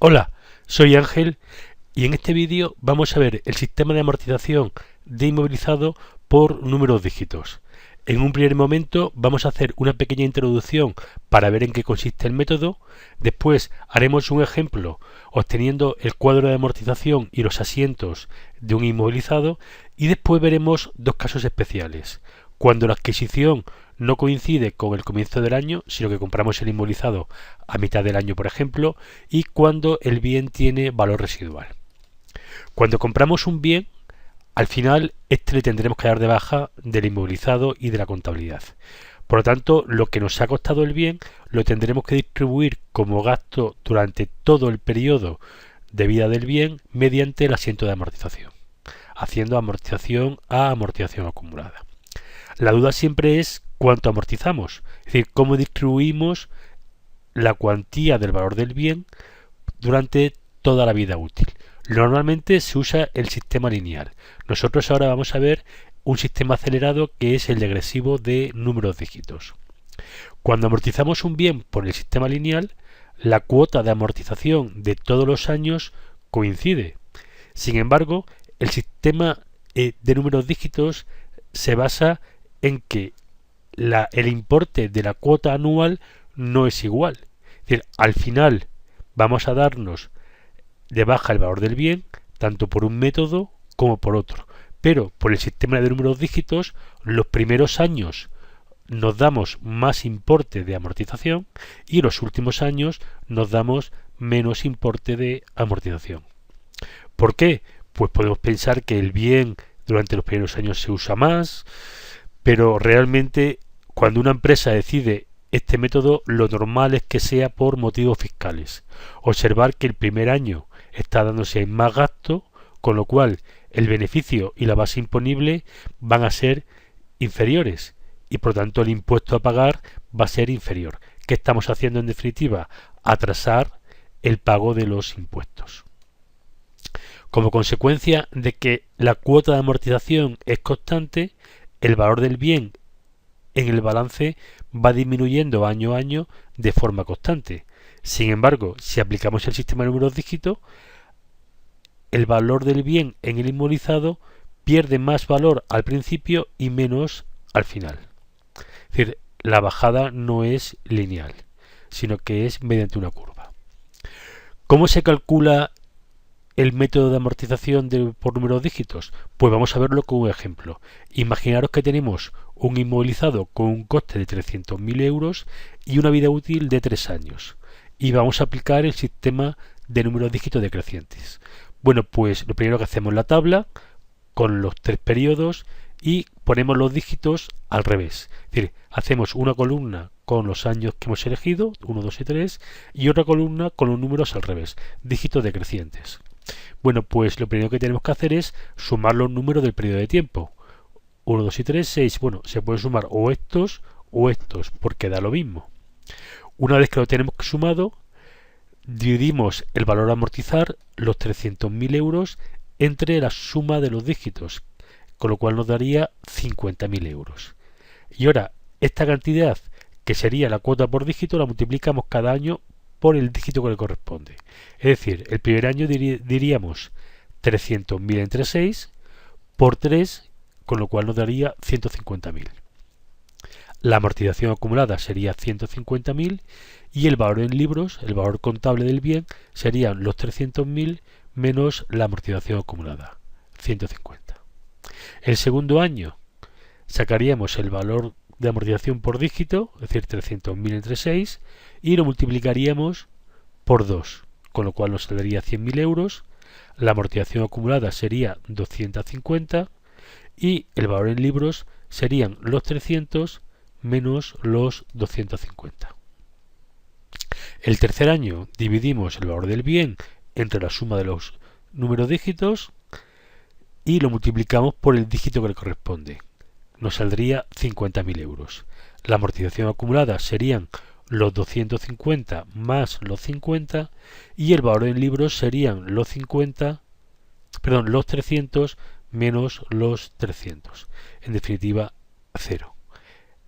Hola, soy Ángel y en este vídeo vamos a ver el sistema de amortización de inmovilizado por números dígitos. En un primer momento vamos a hacer una pequeña introducción para ver en qué consiste el método. Después haremos un ejemplo obteniendo el cuadro de amortización y los asientos de un inmovilizado y después veremos dos casos especiales. Cuando la adquisición no coincide con el comienzo del año, sino que compramos el inmovilizado a mitad del año, por ejemplo, y cuando el bien tiene valor residual. Cuando compramos un bien, al final este le tendremos que dar de baja del inmovilizado y de la contabilidad. Por lo tanto, lo que nos ha costado el bien lo tendremos que distribuir como gasto durante todo el periodo de vida del bien mediante el asiento de amortización, haciendo amortización a amortización acumulada. La duda siempre es cuánto amortizamos, es decir, cómo distribuimos la cuantía del valor del bien durante toda la vida útil. Normalmente se usa el sistema lineal. Nosotros ahora vamos a ver un sistema acelerado que es el degresivo de números dígitos. Cuando amortizamos un bien por el sistema lineal, la cuota de amortización de todos los años coincide. Sin embargo, el sistema de números dígitos se basa en que el importe de la cuota anual no es igual. Es decir, al final vamos a darnos de baja el valor del bien, tanto por un método como por otro. Pero por el sistema de números dígitos, los primeros años nos damos más importe de amortización y los últimos años nos damos menos importe de amortización. ¿Por qué? Pues podemos pensar que el bien durante los primeros años se usa más, pero realmente cuando una empresa decide este método, lo normal es que sea por motivos fiscales. Observar que el primer año está dándose más gasto, con lo cual el beneficio y la base imponible van a ser inferiores y por tanto el impuesto a pagar va a ser inferior. ¿Qué estamos haciendo en definitiva? Atrasar el pago de los impuestos. Como consecuencia de que la cuota de amortización es constante, el valor del bien en el balance va disminuyendo año a año de forma constante. Sin embargo, si aplicamos el sistema de números dígitos, el valor del bien en el inmovilizado pierde más valor al principio y menos al final. Es decir, la bajada no es lineal, sino que es mediante una curva. ¿Cómo se calcula el método de amortización por números dígitos? Pues vamos a verlo con un ejemplo. Imaginaros que tenemos un inmovilizado con un coste de 300.000 euros y una vida útil de 3 años. Y vamos a aplicar el sistema de números dígitos decrecientes. Bueno, pues lo primero que hacemos es la tabla con los 3 periodos y ponemos los dígitos al revés. Es decir, hacemos una columna con los años que hemos elegido, 1, 2 y 3, y otra columna con los números al revés, dígitos decrecientes. Bueno, pues lo primero que tenemos que hacer es sumar los números del periodo de tiempo. 1, 2 y 3, 6. Bueno, se pueden sumar o estos, porque da lo mismo. Una vez que lo tenemos sumado, dividimos el valor a amortizar, los 300.000 euros, entre la suma de los dígitos, con lo cual nos daría 50.000 euros. Y ahora, esta cantidad, que sería la cuota por dígito, la multiplicamos cada año por el dígito que le corresponde. Es decir, el primer año diríamos 300.000 entre 6 por 3, con lo cual nos daría 150.000. La amortización acumulada sería 150.000 y el valor en libros, el valor contable del bien, serían los 300.000 menos la amortización acumulada, 150. El segundo año sacaríamos el valor de amortización por dígito, es decir, 300.000 entre 6, y lo multiplicaríamos por 2, con lo cual nos saldría 100.000 euros, la amortización acumulada sería 250 y el valor en libros serían los 300 menos los 250. El tercer año dividimos el valor del bien entre la suma de los números dígitos y lo multiplicamos por el dígito que le corresponde. Nos saldría 50.000 euros. La amortización acumulada serían los 250 más los 50 y el valor en libros serían los 300 menos los 300. En definitiva, 0.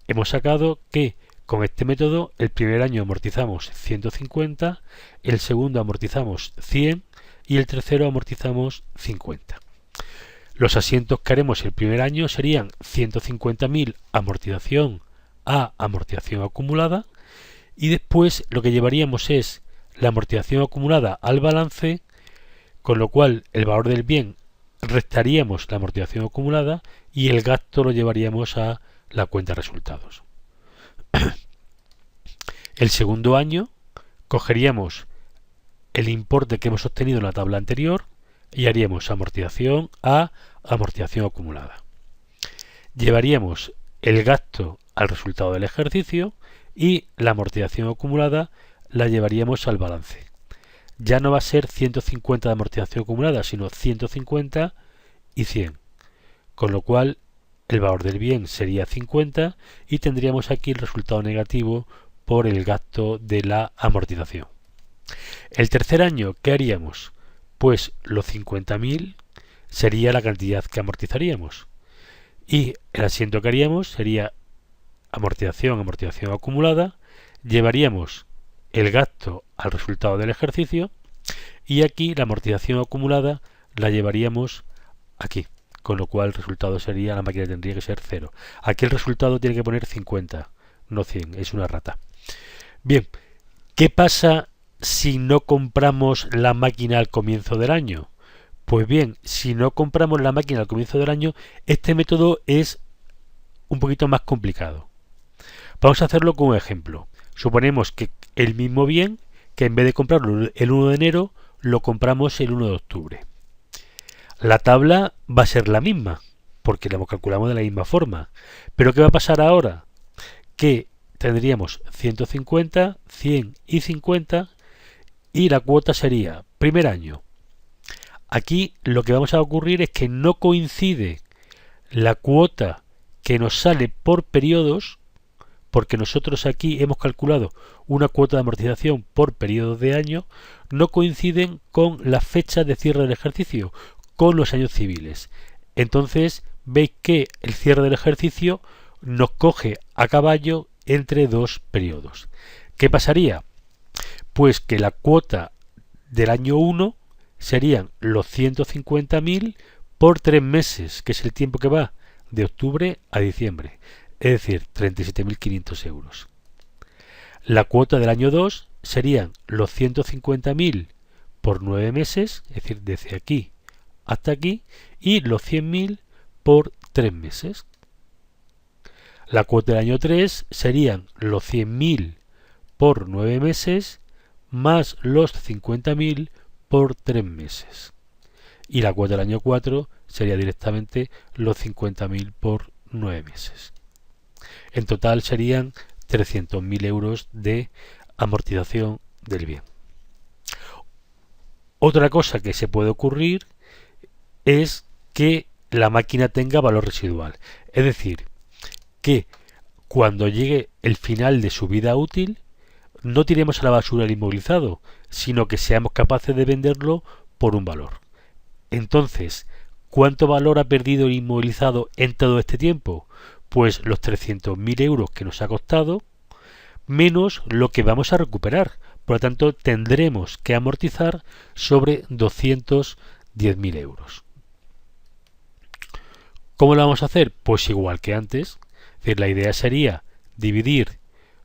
Hemos sacado que con este método el primer año amortizamos 150, el segundo amortizamos 100 y el tercero amortizamos 50. Los asientos que haremos el primer año serían 150.000 amortización a amortización acumulada y después lo que llevaríamos es la amortización acumulada al balance, con lo cual el valor del bien restaríamos la amortización acumulada y el gasto lo llevaríamos a la cuenta de resultados. El segundo año cogeríamos el importe que hemos obtenido en la tabla anterior y haríamos amortización a amortización acumulada. Llevaríamos el gasto al resultado del ejercicio y la amortización acumulada la llevaríamos al balance. Ya no va a ser 150 de amortización acumulada, sino 150 y 100. Con lo cual el valor del bien sería 50 y tendríamos aquí el resultado negativo por el gasto de la amortización. El tercer año, ¿qué haríamos? Pues los 50.000 sería la cantidad que amortizaríamos. Y el asiento que haríamos sería amortización acumulada, llevaríamos el gasto al resultado del ejercicio y aquí la amortización acumulada la llevaríamos aquí, con lo cual el resultado sería, la máquina tendría que ser 0. Aquí el resultado tiene que poner 50, no 100, es una rata. Bien, ¿qué pasa si no compramos la máquina al comienzo del año? Pues bien, si no compramos la máquina al comienzo del año, este método es un poquito más complicado. Vamos a hacerlo con un ejemplo. Suponemos que el mismo bien, que en vez de comprarlo el 1 de enero, lo compramos el 1 de octubre. La tabla va a ser la misma, porque la calculamos de la misma forma. Pero ¿qué va a pasar ahora? Que tendríamos 150, 100 y 50 y la cuota sería primer año. Aquí lo que vamos a ocurrir es que no coincide la cuota que nos sale por periodos, porque nosotros aquí hemos calculado una cuota de amortización por periodo de año, no coinciden con la fecha de cierre del ejercicio, con los años civiles. Entonces veis que el cierre del ejercicio nos coge a caballo entre dos periodos. ¿Qué pasaría? Pues que la cuota del año 1 serían los 150.000 por 3 meses, que es el tiempo que va de octubre a diciembre, es decir, 37.500 euros. La cuota del año 2 serían los 150.000 por 9 meses, es decir, desde aquí hasta aquí, y los 100.000 por 3 meses. La cuota del año 3 serían los 100.000 por 9 meses más los 50.000 por 3 meses. Y la cuota del año 4 sería directamente los 50.000 por 9 meses. En total serían 300.000 euros de amortización del bien. Otra cosa que se puede ocurrir es que la máquina tenga valor residual. Es decir, que cuando llegue el final de su vida útil, no tiremos a la basura el inmovilizado, sino que seamos capaces de venderlo por un valor. Entonces, ¿cuánto valor ha perdido el inmovilizado en todo este tiempo? Pues los 300.000 euros que nos ha costado, menos lo que vamos a recuperar. Por lo tanto, tendremos que amortizar sobre 210.000 euros. ¿Cómo lo vamos a hacer? Pues igual que antes. Es decir, la idea sería dividir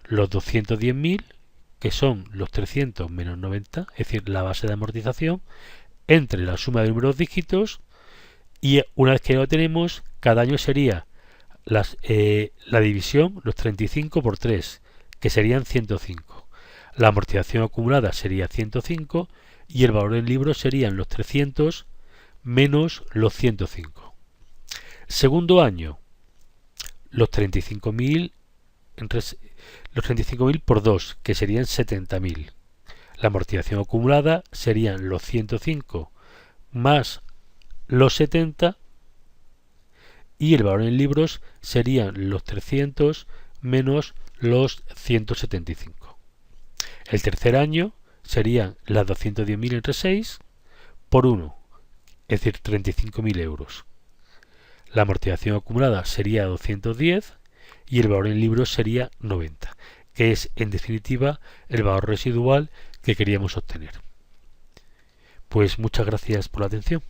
los 210.000, que son los 300 menos 90, es decir, la base de amortización, entre la suma de números dígitos, y una vez que lo tenemos, cada año sería la división, los 35 por 3, que serían 105. La amortización acumulada sería 105 y el valor del libro serían los 300 menos los 105. Segundo año, los 35.000 por 2, que serían 70.000. La amortización acumulada serían los 105 más los 70 y el valor en libros serían los 300 menos los 175. El tercer año serían las 210.000 entre 6 por 1, es decir, 35.000 euros. La amortización acumulada sería 210 y el valor en libros sería 90. que es en definitiva el valor residual que queríamos obtener. Pues muchas gracias por la atención.